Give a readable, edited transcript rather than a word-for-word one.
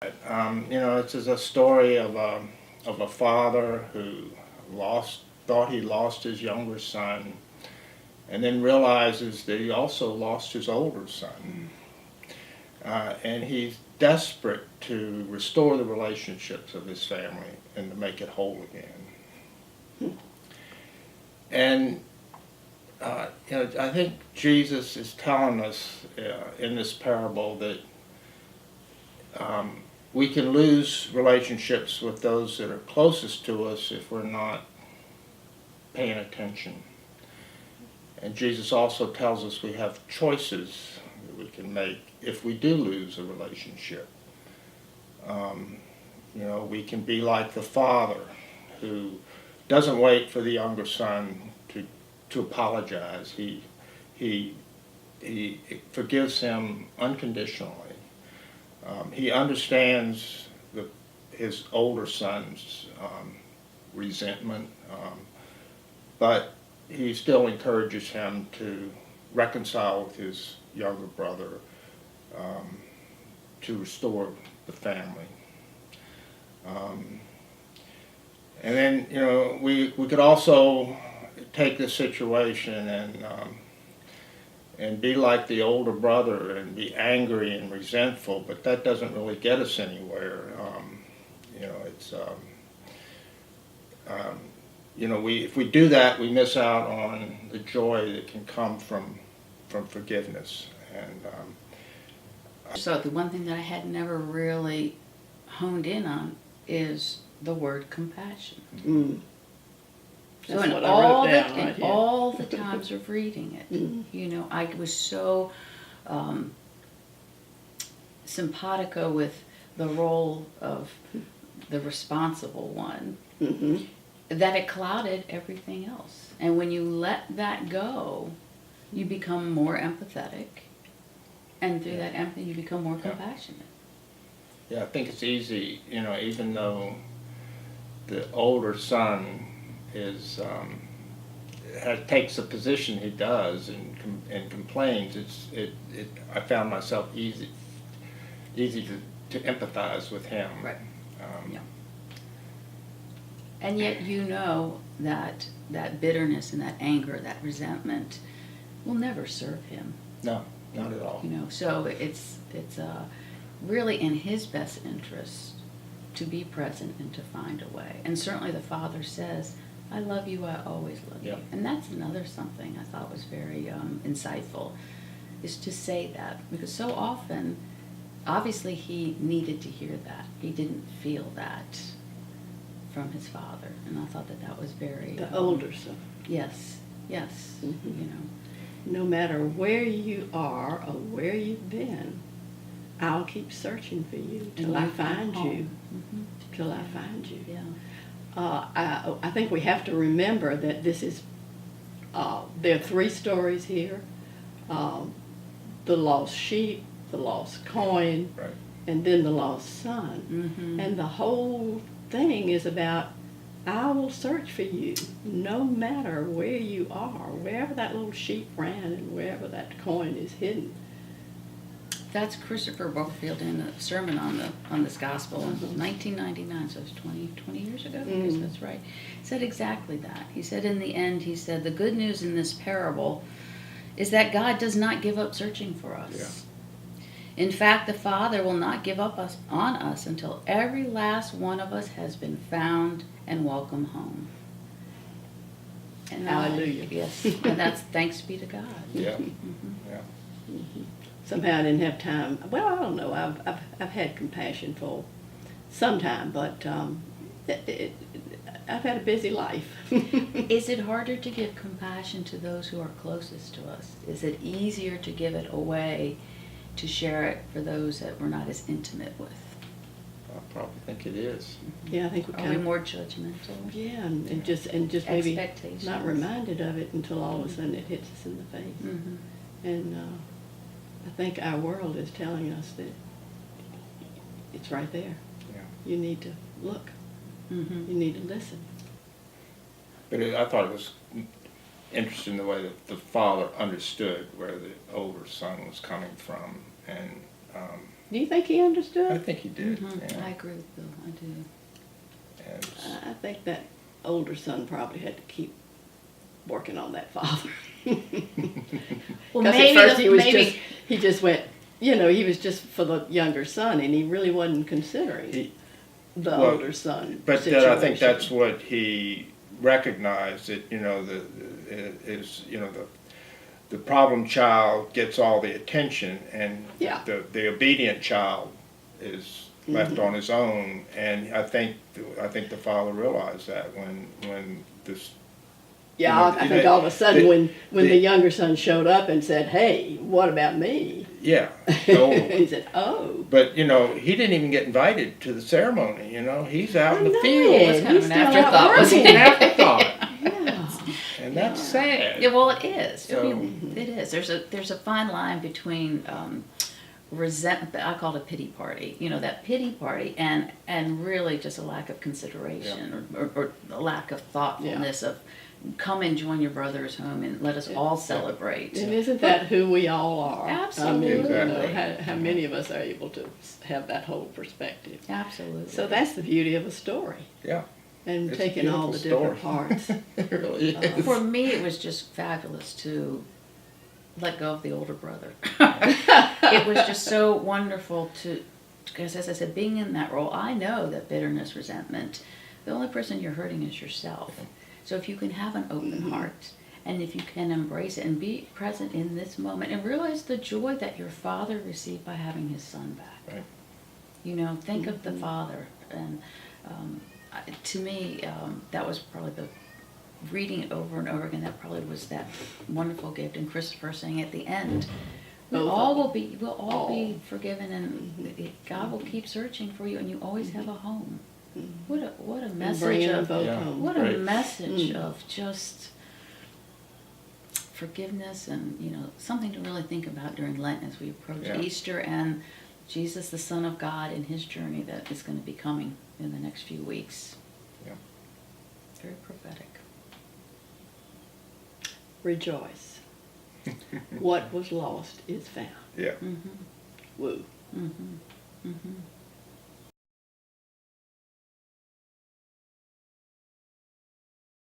It's a story of a father who thought he lost his younger son, and then realizes that he also lost his older son. And he's desperate to restore the relationships of his family and to make it whole again. And I think Jesus is telling us in this parable that we can lose relationships with those that are closest to us if we're not paying attention. And Jesus also tells us we have choices that we can make if we do lose a relationship. We can be like the father who doesn't wait for the younger son to apologize. He forgives him unconditionally. He understands his older son's resentment, but he still encourages him to reconcile with his younger brother to restore the family. And then, we could also take this situation and be like the older brother and be angry and resentful, but that doesn't really get us anywhere. If we do that, we miss out on the joy that can come from forgiveness. And So the one thing that I had never really honed in on is the word compassion. Mm. So That's what I wrote down right here. all the times of reading it, I was so simpatico with the role of the responsible one that it clouded everything else. And when you let that go, you become more empathetic, and through that empathy, you become more compassionate. I think it's easy, even though the older son takes the position he does and complains. I found myself easy to empathize with him. Right. And yet that bitterness and that anger, that resentment, will never serve him. No, not at all. So it's really in his best interest to be present and to find a way. And certainly the Father says, I love you, I always love you. And that's another something I thought was very insightful, is to say that. Because so often, obviously he needed to hear that. He didn't feel that from his father. And I thought that was very... The older son. Yes. No matter where you are or where you've been, I'll keep searching for you till I find you. Till I find you. Yeah. I think we have to remember that this is, there are three stories here. The lost sheep, the lost coin, Right. and then the lost son. And the whole thing is about, I will search for you no matter where you are, wherever that little sheep ran and wherever that coin is hidden. That's Christopher Barfield in a sermon on this gospel in 1999, so it's 20 years ago. I guess that's right. He said exactly that. He said in the end, the good news in this parable is that God does not give up searching for us. Yeah. In fact, the Father will not give up on us until every last one of us has been found and welcome home. And Hallelujah. Yes, and that's thanks be to God. Yeah. Somehow I didn't have time. Well, I don't know. I've had compassion for some time, but I've had a busy life. Is it harder to give compassion to those who are closest to us? Is it easier to give it away, to share it for those that we're not as intimate with? I probably think it is. Yeah, I think Are we more judgmental? Yeah, and just maybe Expectations. not reminded of it until all of a sudden it hits us in the face. And I think our world is telling us that it's right there. Yeah. You need to look. You need to listen. But I thought it was interesting the way that the father understood where the older son was coming from, and Do you think he I understood? think he did. Mhm. Yeah. I agree with Bill, I do. And I think that older son probably had to keep working on that father. Well, 'Cause maybe, at first maybe he just went, he was just for the younger son, and he really wasn't considering He- the well, older son But situation. I think that's what he recognized, that, the problem child gets all the attention, and Yeah. the obedient child is left on his own. And I think the father realized that when this. Yeah, I think all of a sudden when the younger son showed up and said, "Hey, what about me?" Yeah. The older one. He said, "Oh." But he didn't even get invited to the ceremony. He's out in the know field. it. It's kind of He's an still out afterthought, wasn't working. An afterthought, Yeah. and that's sad. Yeah, well, it is. So- I mean, it is. There's a fine line between resentment. I call it a pity party. That pity party, and really just a lack of consideration or a lack of thoughtfulness of come and join your brother's home and let us all celebrate. And isn't that who we all are? Absolutely. I mean, Exactly. how many of us are able to have that whole perspective? Absolutely. So that's the beauty of a story, Yeah, and It's a taking all the beautiful different parts. it really is. For me, it was just fabulous to let go of the older brother. It was just so wonderful because as I said, being in that role, I know that bitterness, resentment, the only person you're hurting is yourself. So if you can have an open heart, and if you can embrace it and be present in this moment and realize the joy that your father received by having his son back. Right. Think of the father. And to me, that was probably reading it over and over again, that probably was that wonderful gift. And Christopher saying at the end, we'll all be forgiven, and God will keep searching for you, and you always have a home. What a And message bringing them of both Yeah. home. what a Right. message of just forgiveness, and something to really think about during Lent as we approach Yeah. Easter and Jesus, the Son of God, in his journey that is going to be coming in the next few weeks. Yeah. Very prophetic. Rejoice. What was lost is found. Yeah. Mm-hmm. Woo. Mm-hmm. Mm-hmm.